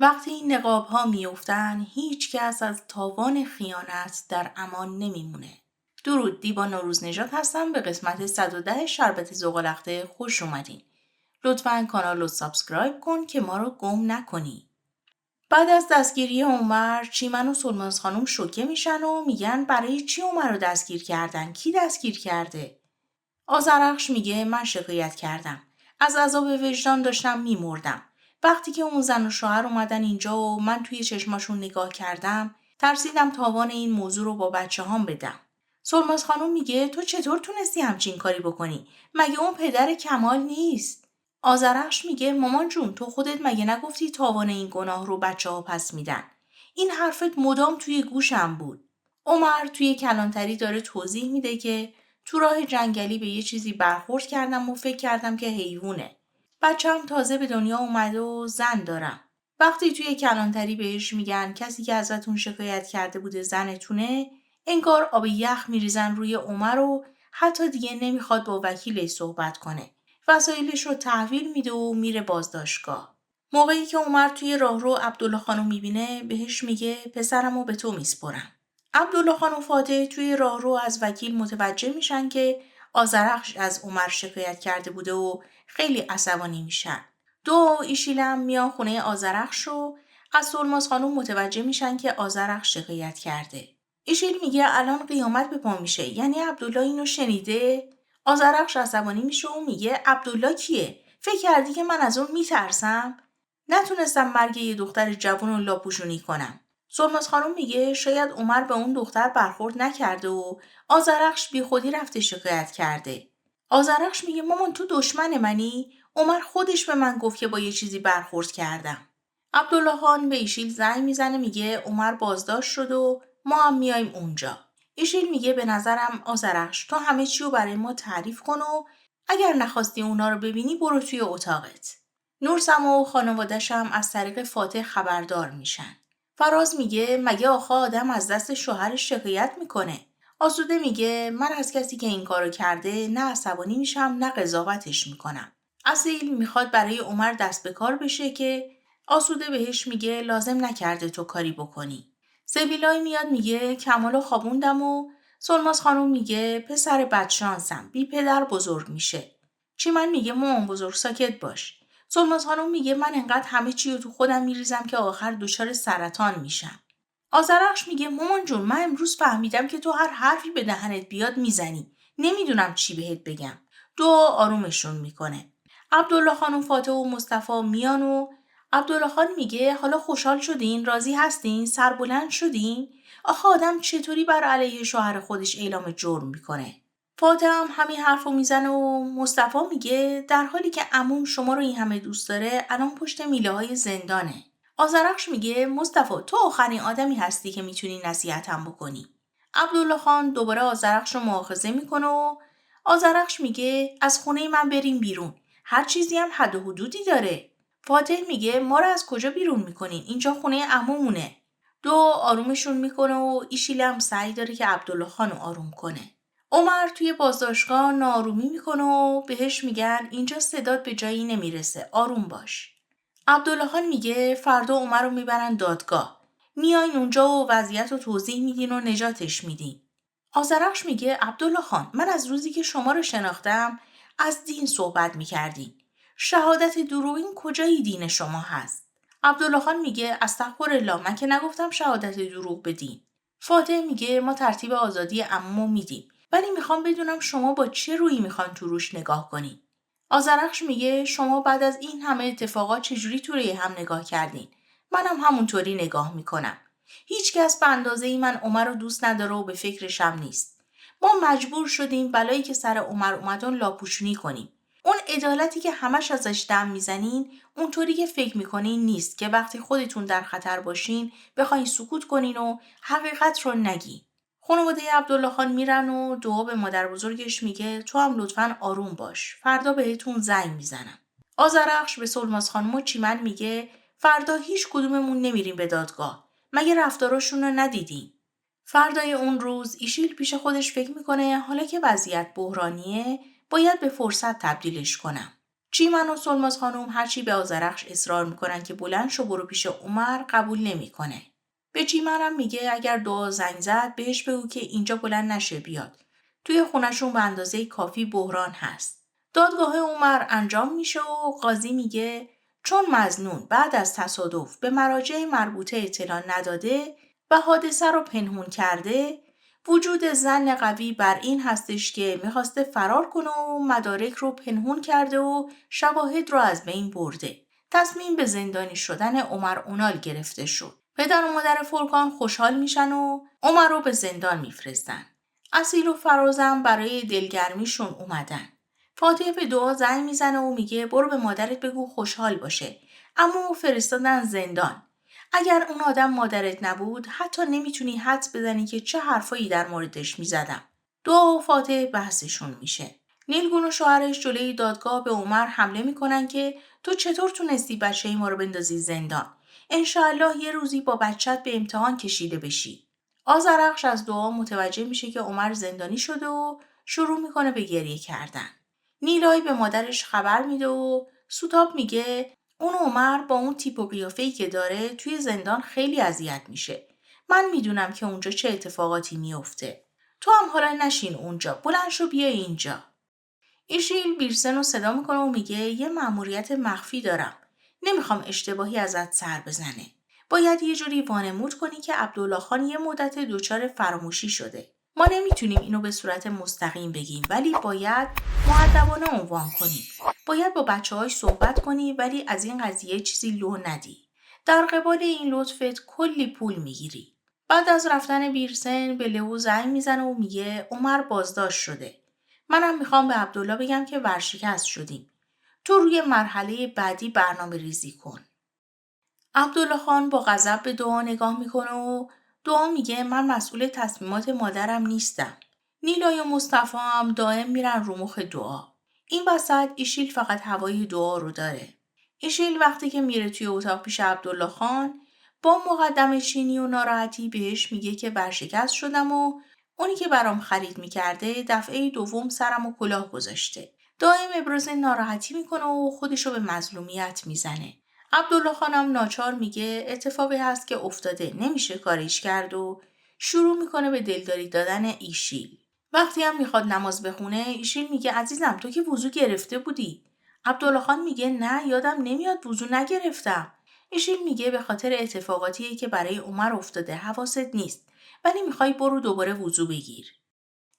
وقتی این نقاب ها میافتن هیچ کس از تاوان خیانت در امان نمیمونه. درود، دیبا نوروز نژاد هستم. به قسمت 110 شربت زغالخته خوش اومدین. لطفاً کانال رو سابسکرایب کن که ما رو گم نکنی. بعد از دستگیری عمر، چیمن و سلماز خانم شوکه میشن و میگن برای چی عمر رو دستگیر کردن؟ کی دستگیر کرده؟ آذرخش میگه من شکایت کردم. از عذاب وجدان داشتم میمردم. وقتی که اون زن و شوهر اومدن اینجا و من توی چشماشون نگاه کردم، ترسیدم تاوان این موضوع رو با بچه هام بدم. سلماز خانم میگه تو چطور تونستی همچین کاری بکنی؟ مگه اون پدر کمال نیست؟ آذرخش میگه مامان جون تو خودت مگه نگفتی تاوان این گناه رو بچه ها پس میدن؟ این حرفت مدام توی گوشم بود. عمر توی کلانتری داره توضیح میده که تو راه جنگلی به یه چیزی برخورد کردم و فکر کردم که حیوونه. بچه‌م تازه به دنیا اومده و زن دارم. وقتی توی کلانتری بهش میگن کسی که ازتون شکایت کرده بوده زنتونه، انگار آب یخ میریزن روی عمر و حتی دیگه نمیخواد با وکیلش صحبت کنه. وسایلش رو تحویل میده و میره بازداشتگاه. موقعی که عمر توی راهرو عبدالله خانو میبینه بهش میگه پسرمو به تو میسپرم. عبدالله خان و فاتح توی راهرو از وکیل متوجه میشن که آذرخش از عمر شکایت کرده بوده و خیلی عصبانی میشن. دو ایشیلم میان خونه آذرخش رو از سلماز خانم متوجه میشن که آذرخش شکایت کرده. ایشیل میگه الان قیامت به پا میشه، یعنی عبدالله اینو شنیده؟ آذرخش عصبانی میشه و میگه عبدالله کیه؟ فکر کردی که من از اون میترسم؟ نتونستم مرگ یه دختر جوون رو لاپوشونی کنم. سلماز خانم میگه شاید عمر به اون دختر برخورد نکرده و آذرخش بی خودی رفته شکایت کرده. آذرخش میگه مامان تو دشمن منی؟ عمر خودش به من گفت که با یه چیزی برخورد کردم. عبدالله خان به ایشیل زنگ میزنه میگه عمر بازداشت شد و ما هم میایم اونجا. ایشیل میگه به نظرم آذرخش تو همه چی رو برای ما تعریف کن و اگر نخواستی اونا رو ببینی برو توی اتاقت. نورسما و خانوادش هم از طریق فاتح خبردار میشن. فراز میگه مگه آخه آدم از دست شوهرش شکایت میکنه؟ آسوده میگه من از کسی که این کارو کرده نه عصبانی میشم نه قضاوتش میکنم. اصیل میخواد برای عمر دست به کار بشه که آسوده بهش میگه لازم نکرده تو کاری بکنی. سبیلای میاد میگه کمالو خوابوندم و سلماز خانم میگه پسر بدشانسم بی پدر بزرگ میشه. چیمن میگه مامان بزرگ ساکت باش. سلماز خانم میگه من انقدر همه چی رو تو خودم میریزم که آخر دچار سرطان میشم. آذرخش میگه مامان جون من امروز فهمیدم که تو هر حرفی به دهنت بیاد میزنی. نمیدونم چی بهت بگم. دو آرومشون میکنه. عبدالله خانم فاتح و مصطفی میان و عبدالله خان میگه حالا خوشحال شدین؟ راضی هستین؟ سربلند شدین؟ آخه آدم چطوری بر علیه شوهر خودش اعلام جرم میکنه؟ فاتح هم همین حرف رو میزنه و مصطفی میگه در حالی که عموم شما رو این همه دوست داره الان پشت میله های زندانه. آذرخش میگه مصطفی تو آخرین آدمی هستی که میتونی نصیحتم بکنی. عبدالله خان دوباره آذرخش رو مؤاخذه میکنه و آذرخش میگه از خونه من بریم بیرون. هر چیزی هم حد و حدودی داره. فاتح میگه ما رو از کجا بیرون میکنین؟ اینجا خونه عمومونه. دو آرومشون میکنه و ایشیل هم سعی داره که عبدالله خان رو آروم کنه. عمر توی بازداشتگاه نارومی میکنه و بهش میگن اینجا صدات به جایی نمیرسه، آروم باش. عبدالله خان میگه فردا عمر رو میبرن دادگاه. میاین اونجا و وضعیت رو توضیح میدین و نجاتش میدین. آذرخش میگه عبدالله خان من از روزی که شما رو شناختم از دین صحبت میکردین. شهادت دروغین کجای دین شما هست؟ عبدالله خان میگه استغفرالله من که نگفتم شهادت دروغ بدین. فاتح میگه ما ترتیب آزادی عمو میدیم ولی میخوام بدونم شما با چه رویی میخوان تو روش نگاه کنین. آذرخش میگه شما بعد از این همه اتفاقات چجوری تو روی هم نگاه کردین؟ منم همونطوری نگاه میکنم. هیچکس به اندازه ای من عمر رو دوست نداره و به فکرشم نیست. ما مجبور شدیم بلایی که سر عمر اومدن لاپوشونی کنیم. اون عدالتی که همش ازش دم میزنین اونطوری که فکر میکنین نیست که وقتی خودتون در خطر باشین بخواین سکوت کنین و حقیقت رو نگین. خانواده عبدالله خان میرن و دعا به مادر بزرگش میگه تو هم لطفاً آروم باش. فردا بهتون زنگ میزنم. آذرخش به سلماز خانم و چیمن میگه فردا هیچ کدوممون نمیریم به دادگاه. مگه رفتاراشون رو ندیدیم؟ فردای اون روز ایشیل پیش خودش فکر میکنه حالا که وضعیت بحرانیه باید به فرصت تبدیلش کنم. چیمن و سلماز خانم هرچی به آذرخش اصرار میکنن که بلند شو برو پیش عمر قبول نمیکنه. به چیمن هم میگه اگر دعا زنگ زد بهش بگو که اینجا بلند نشه بیاد. توی خونشون به اندازه کافی بحران هست. دادگاه عمر انجام میشه و قاضی میگه چون مظنون بعد از تصادف به مراجع مربوطه اطلاع نداده و حادثه رو پنهون کرده، وجود ظن قوی بر این هستش که میخواسته فرار کنه و مدارک رو پنهون کرده و شواهد رو از بین برده. تصمیم به زندانی شدن عمر اونال گرفته شد. پدر و مادر فرکان خوشحال میشن و عمر رو به زندان میفرستن. اصیل و فرازم برای دلگرمیشون اومدن. فاتحه به دعا زنگ میزنه و میگه برو به مادرت بگو خوشحال باشه. اما فرستادن زندان. اگر اون آدم مادرت نبود حتی نمیتونی حدس بزنی که چه حرفایی در موردش میزدم. دعا و فاتحه بحثشون میشه. نیلگون و شوهرش جلوی دادگاه به عمر حمله میکنن که تو چطور تونستی بچه ما رو بندازی زندان؟ انشاءالله یه روزی با بچت به امتحان کشیده بشی. آذرخش از دعا متوجه میشه که عمر زندانی شده و شروع میکنه به گریه کردن. نیلای به مادرش خبر میده و سوتاب میگه اون عمر با اون تیپ و قیافه‌ای که داره توی زندان خیلی اذیت میشه. من میدونم که اونجا چه اتفاقاتی میفته. تو هم حالا نشین اونجا. بلند شو بیا اینجا. ایشیل بیرسن رو صدا میکنه و میگه یه مأموریت مخفی دارم. نمیخوام اشتباهی ازت سر بزنه. باید یه جوری وانمود کنی که عبدالله خان یه مدت دچار فراموشی شده. ما نمیتونیم اینو به صورت مستقیم بگیم ولی باید مؤدبانه عنوان کنیم. باید با بچه‌هاش صحبت کنی ولی از این قضیه چیزی لو ندی. در قبال این لطفت کلی پول میگیری. بعد از رفتن بیرسن به لئو زنگ میزنه و میگه عمر بازداشت شده. منم میخوام به عبدالله بگم که ورشکست شدیم. تو روی مرحله بعدی برنامه ریزی کن. عبدالله خان با غضب به دعا نگاه میکنه و دعا میگه من مسئول تصمیمات مادرم نیستم. نیلای و مصطفی هم دائم میرن رو مخ دعا. این وسط ایشیل فقط هوای دعا رو داره. ایشیل وقتی که میره توی اتاق پیش عبدالله خان با مقدمه چینی و ناراحتی بهش میگه که ورشکست شدم و اونی که برام خرید میکرده دفعه دوم سرم و کلاه گذاشته. دائم ابراز ناراحتی میکنه و خودشو به مظلومیت میزنه. عبدالله خانم ناچار میگه اتفاقی هست که افتاده نمیشه کاریش کرد و شروع میکنه به دلداری دادن ایشیل. وقتی هم میخواد نماز بخونه ایشیل میگه عزیزم تو که وضو گرفته بودی. عبدالله خان میگه نه یادم نمیاد وضو نگرفتم. ایشیل میگه به خاطر اتفاقاتیه که برای عمر افتاده حواست نیست ولی میخوای برو دوباره وضو بگیر.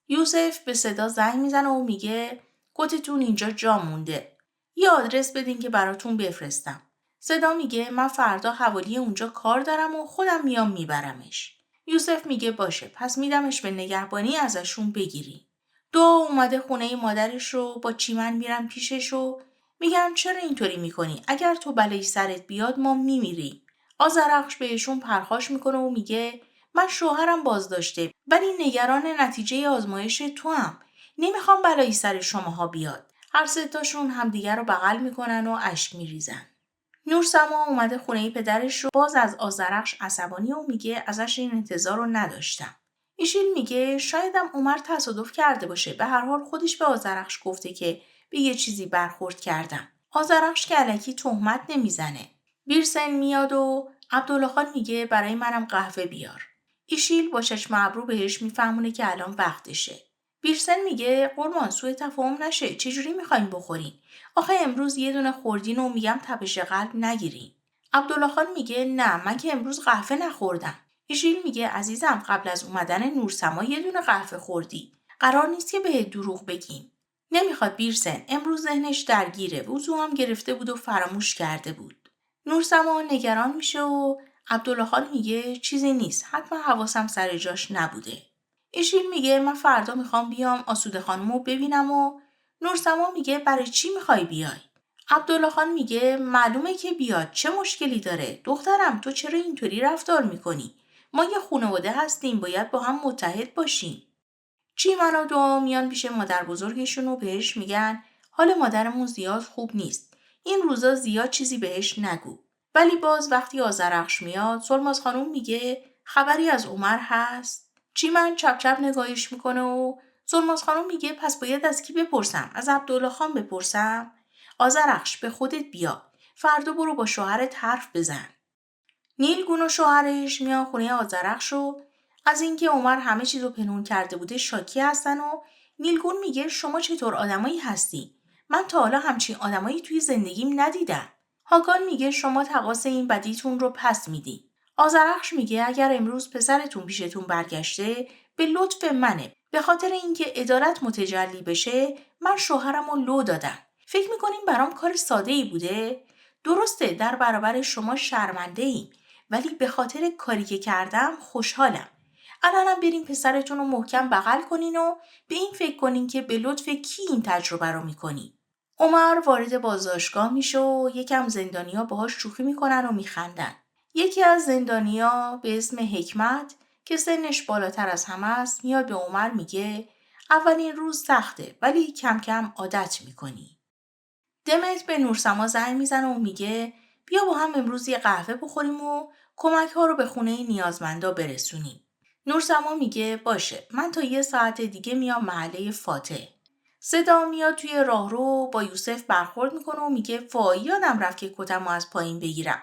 یوسف به صدا زنگ میزنه و میگه کتتون اینجا جا مونده. یه آدرس بدین که براتون بفرستم. صدا میگه من فردا حوالی اونجا کار دارم و خودم میام میبرمش. یوسف میگه باشه پس میدمش به نگهبانی ازشون بگیری. دعا اومده خونه مادرش رو با چیمن میرن پیشش و میگن چرا اینطوری میکنی؟ اگر تو بلایی سرت بیاد ما میمیریم. آذرخش بهشون پرخاش میکنه و میگه من شوهرم بازداشته ولی نگران نتیجه آزمایش تو هم. نمیخوام بلایی سر شماها بیاد. هر سه تاشون همدیگر رو بغل میکنن و اشک میریزن. نورسما اومده خونه پدرش رو باز از آذرخش عصبانی و میگه ازش این انتظار رو نداشتم. ایشیل میگه شایدم عمر تصادف کرده باشه. به هر حال خودش به آذرخش گفته که به یه چیزی برخورد کردم. آذرخش که الکی تهمت نمیزنه. بیرسن میاد و عبدالله خان میگه برای منم قهوه بیار. ایشیل با چشم ابرو بهش میفهمونه که الان وقتشه. بیرسن میگه قربان سوء تفاهم نشه. چجوری میخوایم بخورین؟ آخه امروز یه دونه خوردین و میگم تپش قلب نگیرین. عبدالله خان میگه نه من که امروز قهوه نخوردم. ایشیل میگه عزیزم قبل از اومدن نورسما یه دونه قهوه خوردی. قرار نیست که بهت دروغ بگیم. نمیخواد بیرسن. امروز ذهنش درگیره. وضو هم گرفته بود و فراموش کرده بود. نورسما نگران میشه و عبدالله خان میگه چیزی نیست. حتما حواسم سر جاش نبوده. ایشیل میگه من فردا میخوام بیام آسوده خانمو ببینم و نورسما میگه برای چی میخوای بیای؟ عبدالله خان میگه معلومه که بیاد چه مشکلی داره؟ دخترم تو چرا اینطوری رفتار میکنی؟ ما یه خانواده هستیم باید با هم متحد باشیم. چیمن و دعا میان پیش مادر بزرگشون و بهش میگن حال مادرمون زیاد خوب نیست. این روزا زیاد چیزی بهش نگو. ولی باز وقتی آذرخش میاد سلماز خانوم میگه خبری از عمر هست؟ چیمن چپ چپ نگاهش میکنه و سلماز خانوم میگه پس باید از کی بپرسم؟ از عبدالله خان بپرسم؟ آذرخش به خودت بیا. فردا برو با شوهرت حرف بزن. نیلگون و شوهرش میان خونه آذرخش و از اینکه عمر همه چیزو پنهون کرده بوده شاکی هستن و نیلگون میگه شما چطور آدمایی هستی؟ من تا حالا همچین آدمایی توی زندگیم ندیدم. هاکان میگه شما تقاص این بدیتون رو پس میدی. آذرخش میگه اگر امروز پسرتون پیشتون برگشته به لطف منه. به خاطر اینکه عدالت متجلی بشه من شوهرمو لو دادم. فکر میکنین برام کار ساده ای بوده؟ درسته در برابر شما شرمنده ایم ولی به خاطر کاری که کردم خوشحالم. الانم بریم پسرتون رو محکم بغل کنین و به این فکر کنین که به لطف کی این تجربه رو میکنین. عمر وارد بازداشتگاه میشه و یکم زندانیا باهاش شوخی میکنن و میخندن. یکی از زندانیا به اسم حکمت که سنش بالاتر از همه است میاد به عمر میگه اولین روز سخته ولی کم کم عادت میکنی. دمت به نورسما زنگ میزنه و میگه بیا با هم امروز یه قهوه بخوریم و کمک ها رو به خونه نیازمندا برسونیم. نورسما میگه باشه من تا 1 ساعت دیگه میام محله فاتح. صدا میاد توی راهرو با یوسف برخورد میکنه و میگه وای یادم رفت که کتمو از پایین بگیرم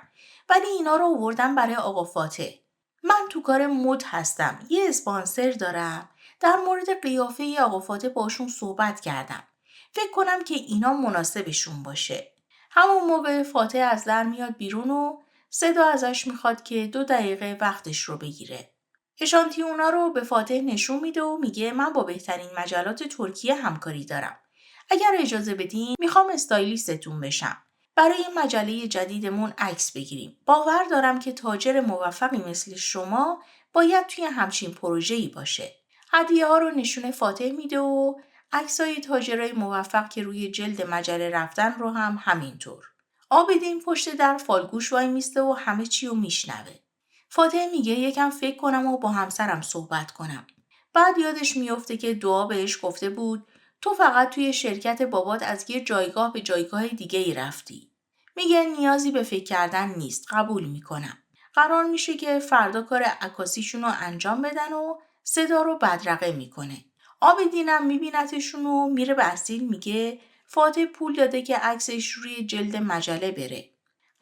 ولی اینا رو آوردم برای آقا فاتح. من تو کار مد هستم یه اسپانسر دارم در مورد قیافه آقا فاتح باشون صحبت کردم. فکر کنم که اینا مناسبشون باشه. همون موقع فاتح از در میاد بیرون و صدا ازش میخواد که 2 دقیقه وقتش رو بگیره. اشانتیونا رو به فاتح نشون میده و میگه من با بهترین مجلات ترکیه همکاری دارم. اگر اجازه بدین میخوام استایلیستتون بشم. برای مجله جدیدمون عکس بگیریم. باور دارم که تاجر موفقی مثل شما باید توی همچین پروژه‌ای باشه. هدیه ها رو نشون فاتح میده و عکسای تاجرای موفق که روی جلد مجله رفتن رو هم همینطور. آبدین پشت در فالگوش وای میسته و همه چی رو میشنوه. فاتح میگه یکم فکر کنم و با همسرم صحبت کنم. بعد یادش میفته که دعا بهش گفته بود تو فقط توی شرکت بابات از یه جایگاه به جایگاه دیگه ای رفتی. میگه نیازی به فکر کردن نیست. قبول میکنم. قرار میشه که فردا کار عکاسیشون رو انجام بدن و صدا رو بدرقه میکنه. آبدینم میبینتشون و میره به اصیل میگه فاتح پول داده که عکسش روی جلد مجله بره.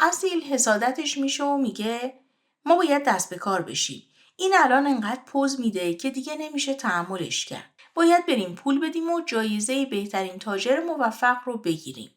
اصیل حسادتش میشه و میگه ما باید دست به کار بشیم. این الان انقدر پوز میده که دیگه نمیشه تحملش کرد. باید بریم پول بدیم و جایزه بهترین تاجر موفق رو بگیریم.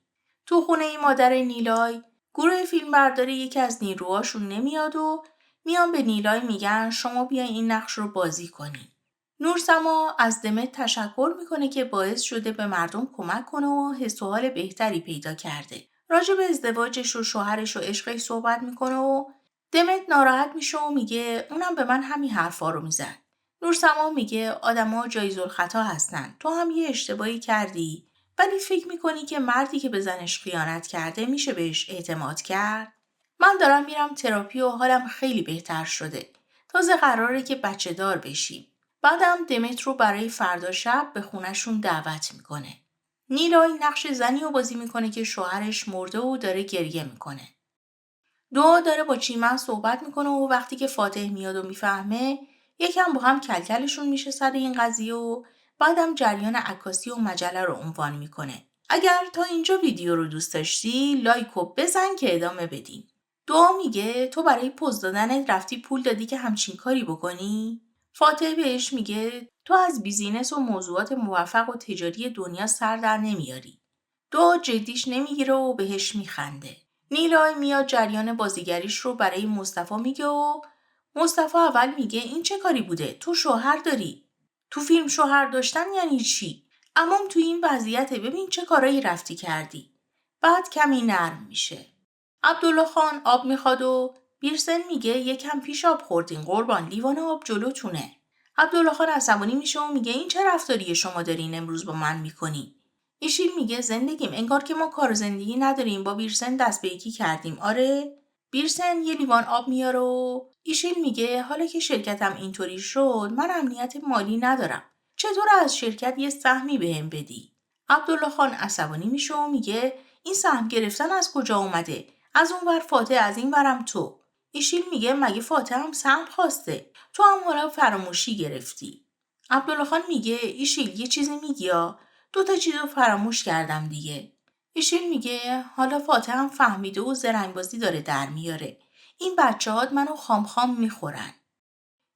تو خونه مادر نیلای گروه فیلمبرداری یکی از نیروهاشون نمیاد و میان به نیلای میگن شما بیا این نقش رو بازی کنی. نورسما از دمت تشکر میکنه که باعث شده به مردم کمک کنه و حس و حال بهتری پیدا کرده. راجع به ازدواجش و شوهرش و عشقش صحبت میکنه و دمت ناراحت میشه و میگه اونم به من همین حرفا رو میزد. نورسما میگه آدما جایزالخطا هستن. تو هم یه اشتباهی کردی ولی فکر میکنی که مردی که به زنش خیانت کرده میشه بهش اعتماد کرد؟ من دارم میرم تراپی و حالم خیلی بهتر شده. تازه قراره که بچه دار بشیم. بعدم دمت رو برای فردا شب به خونشون دعوت میکنه. نیلای نقش زنی رو بازی میکنه که شوهرش مرده و داره گریه میکنه. دعا داره با چیمن صحبت میکنه و وقتی که فاتح میاد و میفهمه یکم با هم کلکلشون میشه سر این قضیه و بعدم جریان عکاسی و مجله رو عنوان میکنه. اگر تا اینجا ویدیو رو دوست داشتی لایک و بزن که ادامه بدیم. دعا میگه تو برای پوز دادنت رفتی پول دادی که همچین کاری بکنی؟ فاتح بهش میگه تو از بیزینس و موضوعات موفق و تجاری دنیا سر در نمیاری. دعا جدیش نمیگیره و بهش میخنده. نیلای میاد جریان بازیگریش رو برای مصطفی میگه و مصطفی اول میگه این چه کاری بوده؟ تو شوهر داری. تو فیلم شوهر داشتن یعنی چی؟ اما تو این وضعیت ببین چه کارایی رفتی کردی. بعد کمی نرم میشه. عبدالله خان آب میخواد و بیرسن میگه یکم پیش آب خوردین قربان لیوان آب جلوتونه. عبدالله خان عصبانی میشه و میگه این چه رفتاری شما دارین امروز با من میکنی؟ ایشیل میگه زندگیم انگار که ما کار زندگی نداریم با بیرسن دست به یکی کردیم. آره بیرسن یه لیوان آب میاره و ایشیل میگه حالا که شرکتم اینطوری شد من امنیت مالی ندارم. چطور از شرکت یه سهمی بهم بدی؟ عبدالله خان عصبانی میشه و میگه این سهم گرفتن از کجا اومده؟ از اون ور فاتح از این ورم تو. ایشیل میگه مگه فاتح هم سهم خواسته؟ تو هم حالا فراموشی گرفتی. عبدالله خان میگه ایشیل یه چیزی میگی یا 2 چیزو فراموش کردم دیگه. ایشیل میگه حالا فاتح هم فهمیده و زرنگبازی داره در میاره. این بچه‌ها منو خام خام میخورن.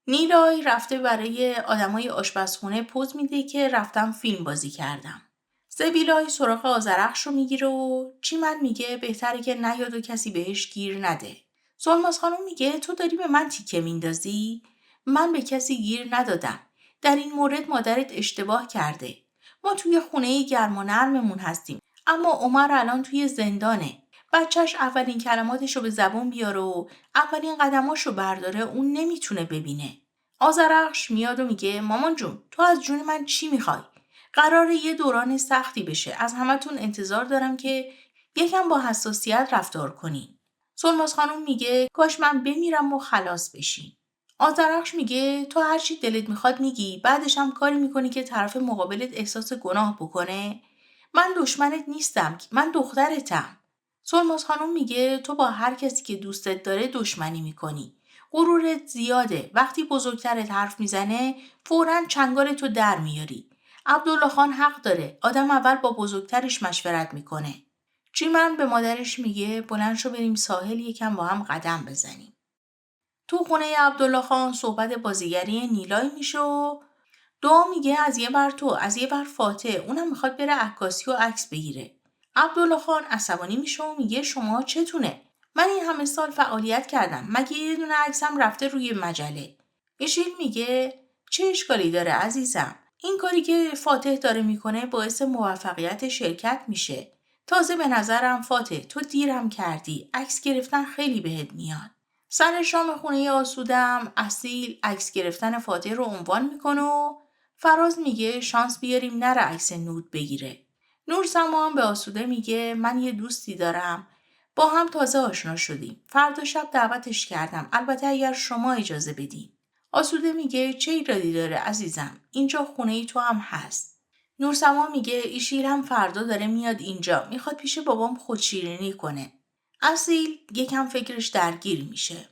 نیلای رفته برای آدمای آشپزخونه پوز میده که رفتم فیلم بازی کردم. سبیلای سراغ آذرخش رو میگیره و چیمن میگه بهتره که نیاد و کسی بهش گیر نده. سلماز خانم میگه تو داری به من تیکه میندازی؟ من به کسی گیر ندادم. در این مورد مادرت اشتباه کرده. ما توی خونه گرم و نرممون هستیم. اما عمر الان توی زندانه. بچهش اولین کلماتشو به زبون بیاره و اولین قدماشو برداره اون نمیتونه ببینه. آذرخش میاد و میگه مامان جون تو از جون من چی میخوای؟ قراره یه دوران سختی بشه. از همتون انتظار دارم که یکم با حساسیت رفتار کنین. سلماز خانم میگه کاش من بمیرم و خلاص بشین. آذرخش میگه تو هر چی دلت میخواد میگی بعدش هم کاری میکنی که طرف مقابلت احساس گناه بکنه. من دشمنت نیستم، من دخترتم. سلماز خانم میگه تو با هر کسی که دوستت داره دشمنی میکنی. غرورت زیاده. وقتی بزرگترت حرف میزنه فوراً چنگالتو در میاری. عبدالله خان حق داره. آدم اول با بزرگترش مشورت میکنه. چیمن به مادرش میگه بلند شو بریم ساحل یکم با هم قدم بزنیم. تو خونه عبدالله خان صحبت بازیگری نیلای میشه و دعا میگه از یه بر تو از یه بر فاتح اونم میخواد بره عکاسی و عکس بگیره. عبدالله خان عصبانی میشه و میگه شما چتونه؟ من این همه سال فعالیت کردم مگه یه دونه عکسم رفته روی مجله؟ ایشیل میگه چه اشکالی داره عزیزم؟ این کاری که فاتح داره میکنه باعث موفقیت شرکت میشه. تازه به نظرم فاتح تو دیرم کردی. عکس گرفتن خیلی بهت میاد. سر شام خونه آسودم اصیل عکس گرفتن فاتح رو عنوان میکنه و فراز میگه شانس بیاریم نره عکس نود بگیره. نور سما هم به آسوده میگه من یه دوستی دارم. با هم تازه آشنا شدیم. فردا شب دعوتش کردم. البته اگر شما اجازه بدین. آسوده میگه چه ایرادی داره عزیزم؟ اینجا خونه ای تو هم هست. نور سما میگه ایشیل هم فردا داره میاد اینجا. میخواد پیش بابام خودشیرینی کنه. اصیل یکم فکرش درگیر میشه.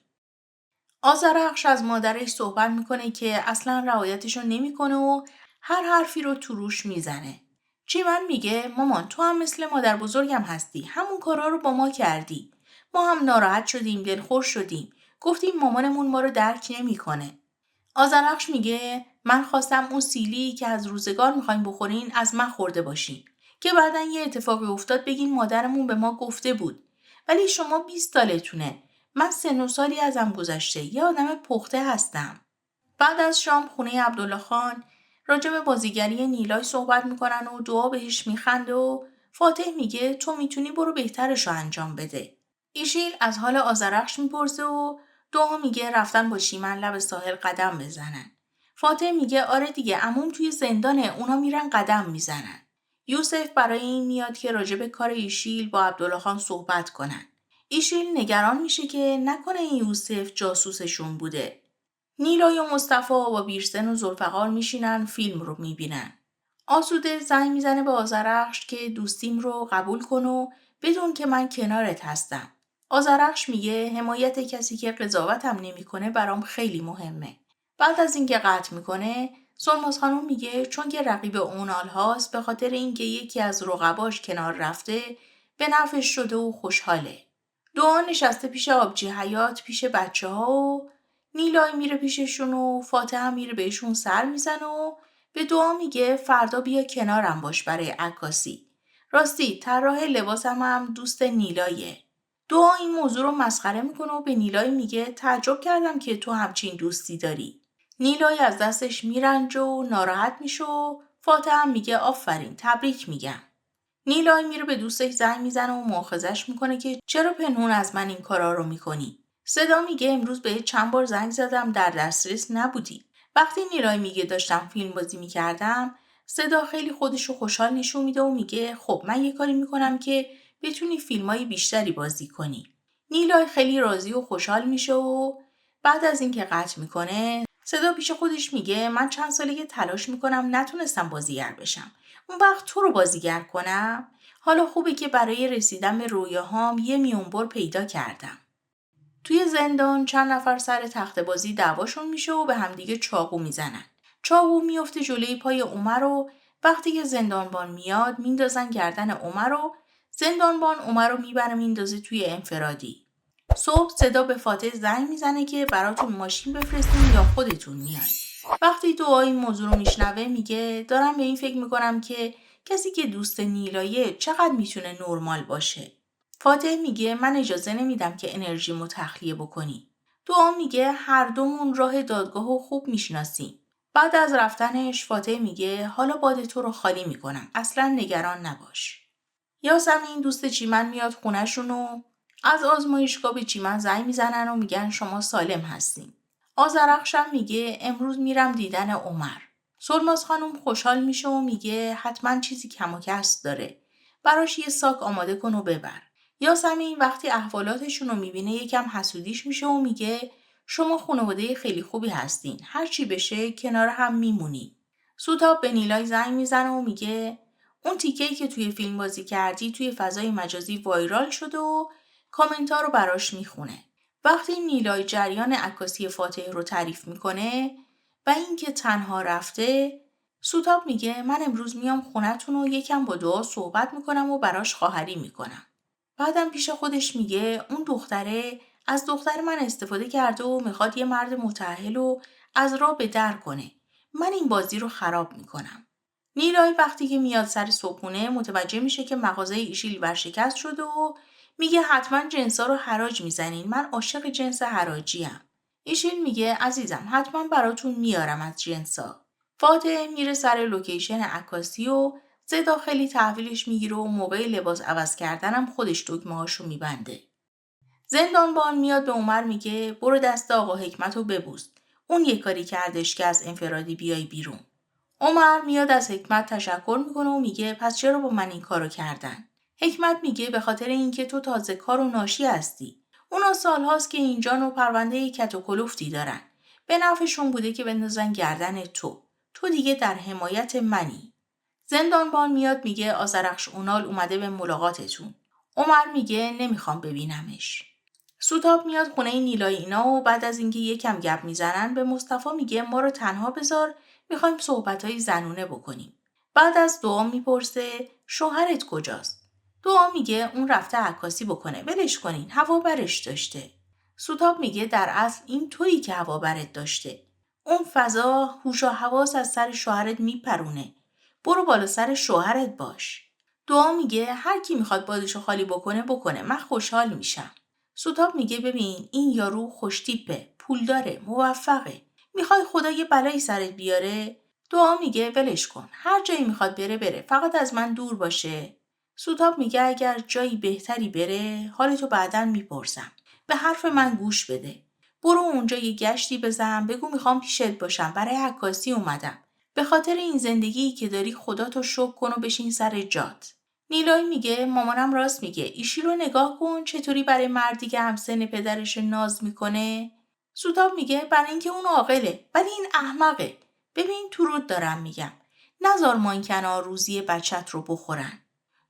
آذرخش از مادرش صحبت میکنه که اصلا رعایتشو نمیکنه و هر حرفی رو تو روش میزنه. چیمن میگه مامان تو هم مثل مادر بزرگم هستی. همون کارا رو با ما کردی. ما هم ناراحت شدیم، دلخور شدیم. گفتیم مامانمون ما رو درک نمیکنه. آذرخش میگه من خواستم اون سیلی که از روزگار میخوایم بخورین از من خورده باشین که بعدن یه اتفاقی افتاد بگین مادرمون به ما گفته بود. ولی شما 20 سالتونه. من 3 سالی ازم گذشته. یه آدم پخته هستم. بعد از شام خونه عبدالله خان راجع به بازیگری نیلای صحبت میکنن و دعا بهش میخنده و فاتح میگه تو میتونی برو بهترشو انجام بده. ایشیل از حال آذرخش میپرسه و دعا میگه رفتن با شیمن لب ساحل قدم بزنن. فاتح میگه آره دیگه عموم توی زندانه اونا میرن قدم میزنن. یوسف برای این میاد که راجع به کار ایشیل با عبدالله خان صحبت کنن. ایشیل نگران میشه که نکنه این یوسف جاسوسشون بوده. نیلای و مصطفی با بیرسن و ذوالفقار میشینن فیلم رو میبینن. آسوده زنگ میزنه به آذرخش که دوستیم رو قبول کن و بدون که من کنارت هستم. آذرخش میگه حمایت کسی که قضاوتم نمیکنه برام خیلی مهمه. بعد از اینکه قطع میکنه سلماز خانم میگه چون که رقیب اونال هاست به خاطر اینکه یکی از رقباش کنار رفته به نفعش شده و خوشحاله. دعا نشسته پیش آبجی حیات پیش بچه ها و نیلای میره پیششون و فاتح هم میره بهشون سر میزنه و به دعا میگه فردا بیا کنارم باش برای عکاسی. راستی طراح لباسم هم دوست نیلایه. دعا این موضوع رو مسخره میکنه و به نیلای میگه تعجب کردم که تو همچین دوستی داری. نیلای از دستش میرنجه و ناراحت میشه و فاتح هم میگه آفرین تبریک میگم. نیلای میره به دوستش زنگ میزنه و مؤاخذش میکنه که چرا پنهون از من این کارا رو میکنی؟ صدا میگه امروز بهت چند بار زنگ زدم در دسترس نبودی. وقتی نیلای میگه داشتم فیلم بازی میکردم، صدا خیلی خودشو خوشحال نشون میده و میگه خب من یه کاری میکنم که بتونی فیلمای بیشتری بازی کنی. نیلای خیلی راضی و خوشحال میشه و بعد از اینکه قطع میکنه، صدا پیش خودش میگه من چند ساله که تلاش میکنم نتونستم بازیگر بشم. اون وقت تو رو بازیگر کنم؟ حالا خوبه که برای رسیدن به رویاهام یه میونبر پیدا کردم. توی زندان چند نفر سر تخت بازی دعواشون میشه و به همدیگه چاقو میزنن. چاقو میفته جلوی پای عمر و وقتی که زندانبان میاد میندازن گردن عمر و زندانبان عمر رو میبره میندازه توی انفرادی. صبح صدا به فاتح زنگ میزنه که براتون ماشین بفرستیم یا خودتون میاین. وقتی دعا این موضوع رو میشنوه میگه دارم به این فکر میکنم که کسی که دوست نیلایه چقدر میتونه نرمال باشه. فاتح میگه من اجازه نمیدم که انرژیمو تخلیه بکنی. دعا میگه هر دومون راه دادگاه رو خوب میشناسیم. بعد از رفتنش فاتح میگه حالا باد تو رو خالی میکنم. اصلا نگران نباش. یاسمین دوست چیمن میاد خونه‌شون و از آزمایشگاه به چیمن زنگ میزنن و میگن شما سالم هستین. آذرخشم میگه امروز میرم دیدن عمر. سلماز خانم خوشحال میشه و میگه حتما چیزی کم و کسر داره. براش یه ساک آماده کن و ببر. یاسمین وقتی احوالاتشون رو میبینه یکم حسودیش میشه و میگه شما خانواده خیلی خوبی هستین. هر چی بشه کنار هم میمونی. سوتاب به نیلای زنگ میزنه و میگه اون تیکه‌ای که توی فیلم بازی کردی توی فضای مجازی وایرال شده و کامنت‌ها رو براش میخونه. وقتی نیلای جریان عکاسی فاتح رو تعریف میکنه و اینکه تنها رفته، سوتاب میگه من امروز میام خونتون و یکم با دعا صحبت میکنم و براش خواهری میکنم. بعدم پیش خودش میگه اون دختره از دختر من استفاده کرده و میخواد یه مرد متأهل و از راه به در کنه. من این بازی رو خراب میکنم. نیلای وقتی که میاد سر صبحونه متوجه میشه که مغازه ایشیل ورشکست شده و میگه حتما جنسا رو حراج میزنین. من عاشق جنس حراجیم. ایشیل میگه عزیزم حتما براتون میارم از جنسا. فاتح میره سر لوکیشن عکاسی و زدا خیلی تحویلش میگیره و موقع لباس عوض کردنم خودش دکمه‌هاشو میبنده. زندانبان میاد به عمر میگه برو دست آقا حکمت رو ببوس. اون یه کاری کردش که از انفرادی بیای بیرون. عمر میاد از حکمت تشکر میکنه و میگه پس چرا با من این کارو کردن؟ حکمت میگه به خاطر اینکه تو تازه کار و ناشی هستی. اونا سالهاست که اینجان و پرونده کت و کلفتی دارن. به نفعشون بوده که بندازن گردن تو. تو دیگه در حمایت منی. زندانبان میاد میگه آذرخش اونال اومده به ملاقاتتون. عمر میگه نمیخوام ببینمش. سوتاب میاد خونه نیلای اینا و بعد از اینکه یکم گپ میزنن به مصطفی میگه ما رو تنها بذار میخوایم صحبتای زنونه بکنیم. بعد از دعا میپرسه شوهرت کجاست؟ دعا میگه اون رفته عکاسی بکنه ولش کنین هوا برش داشته. سوتاب میگه در اصل این تویی که هوا برت داشته. اون فضا هوش و حواس از سر شوهرت میپرونه. برو بالا سر شوهرت باش. دعا میگه هر کی میخواد بادشو خالی بکنه من خوشحال میشم. سوتاب میگه ببین این یارو خوشتیپه، پولداره، موفقه. میخوای خدا یه بلایی سرت بیاره؟ دعا میگه ولش کن. هر جایی میخواد بره فقط از من دور باشه. سوتاب میگه اگر جایی بهتری بره حالتو بعداً میپرسم. به حرف من گوش بده. برو اونجا یه گشتی بزن بگو میخوام پیشت باشم برای عکاسی اومدم. به خاطر این زندگی که داری خدا تو شکر کن و بشین سر جات. نیلای میگه مامانم راست میگه ایشی رو نگاه کن چطوری برای مردی که همسن پدرش ناز میکنه. سوتاب میگه برای اینکه اون عاقله ولی این احمقه. ببین تو رود دارم میگم نزار مانکنا روزی بچت رو بخورن.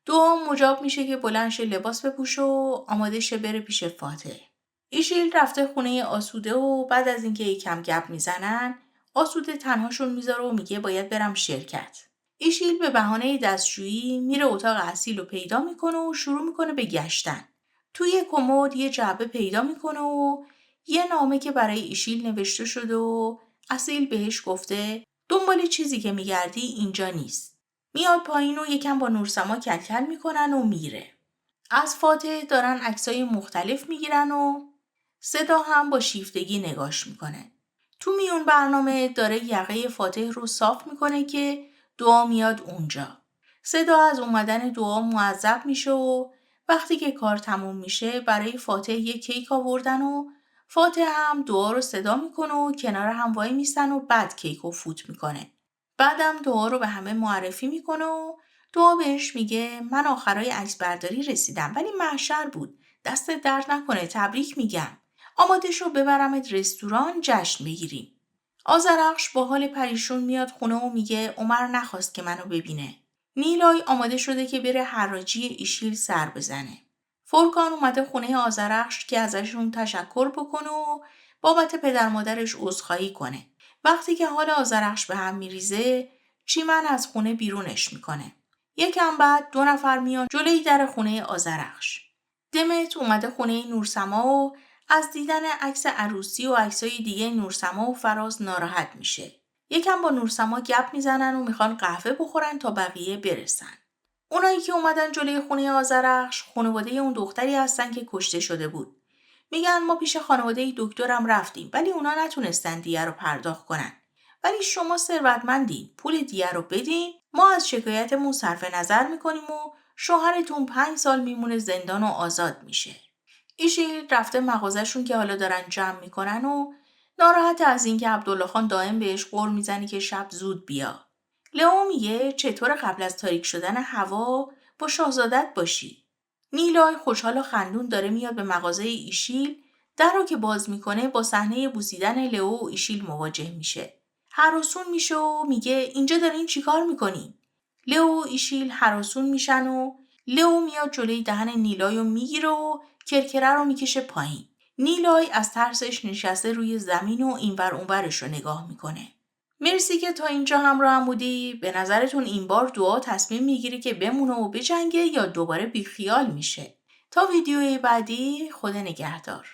دعا مجاب میشه که بلندش لباس بپوشه و آماده شه بره پیش فاتح. ایشیل رفته خونه آسوده و بعد از اینکه یکم گپ میزنن آسوده تنهاشون میذاره و میگه باید برم شرکت. ایشیل به بهانه دستشویی میره اتاق اصیل رو پیدا میکنه و شروع میکنه به گشتن. توی کمد یه جعبه پیدا میکنه و یه نامه که برای ایشیل نوشته شده و اصیل بهش گفته دنبال چیزی که میگردی اینجا نیست. میاد پایین و یکم با نورسما کلکل میکنن و میره. از فاتح دارن عکسای مختلف میگیرن و صدا هم با شیفتگی نگاش میکنه. تو میون برنامه داره یقه فاتح رو صاف میکنه که دعا میاد اونجا. صدا از اومدن دعا معذب میشه و وقتی که کار تموم میشه برای فاتح یه کیک آوردن و فاتح هم دعا رو صدا میکنه و کنار هم وای میستن و بعد کیک رو فوت میکنه. بعدم دعا رو به همه معرفی میکنه و دعا بهش میگه من آخرای عکس برداری رسیدم ولی محشر بود. دست درد نکنه تبریک میگم. آماده شو ببرمت رستوران جشن بگیریم. آذرخش با حال پریشون میاد خونه و میگه عمر نخواست که منو ببینه. نیلای آماده شده که بره حراجی ایشیل سر بزنه. فورکان اومده خونه آذرخش که ازشون تشکر بکنه و بابت پدر مادرش عذرخواهی کنه. وقتی که حال آذرخش به هم میریزه چیمن از خونه بیرونش میکنه. یکم بعد 2 نفر میان جلوی در خونه آذرخش. دمت اومده خونه نورسما و از دیدن عکس عروسی و عکسای دیگه نورسما و فراز ناراحت میشه. یکم با نورسما گپ میزنن و میخوان قهوه بخورن تا بقیه برسن. اونایی که اومدن جلوی خونه آذرخش خانواده اون دختری هستن که کشته شده بود. میگن ما پیش خانواده دکترم رفتیم ولی اونا نتونستن دیه رو پرداخت کنن. ولی شما ثروتمندین، پول دیه رو بدین، ما از شکایتمون صرف نظر میکنیم و شوهرتون 5 سال میمونه زندان و آزاد میشه. ایشیل رفته مغازه‌شون که حالا دارن جمع میکنن و ناراحت از اینکه عبدالله خان دائم بهش قول میزنه که شب زود بیا. لئو میگه چطور قبل از تاریک شدن هوا با شاهزادت باشی. نیلای خوشحال و خندون داره میاد به مغازه ایشیل، در رو که باز میکنه با صحنه بوسیدن لئو و ایشیل مواجه میشه. هراسون میشه و میگه اینجا دارین چیکار میکنین؟ لئو و ایشیل هراسون میشن و لئو میاد جلوی دهن نیلای رو میگیره و کرکره رو میکشه پایین. نیلای از ترسش نشسته روی زمین و اینور اونورش رو نگاه میکنه. مرسی که تا اینجا همراهم بودی. به نظرتون این بار دعا تصمیم میگیره که بمونه و بجنگه یا دوباره بیخیال میشه؟ تا ویدیوی بعدی، خدا نگهدار.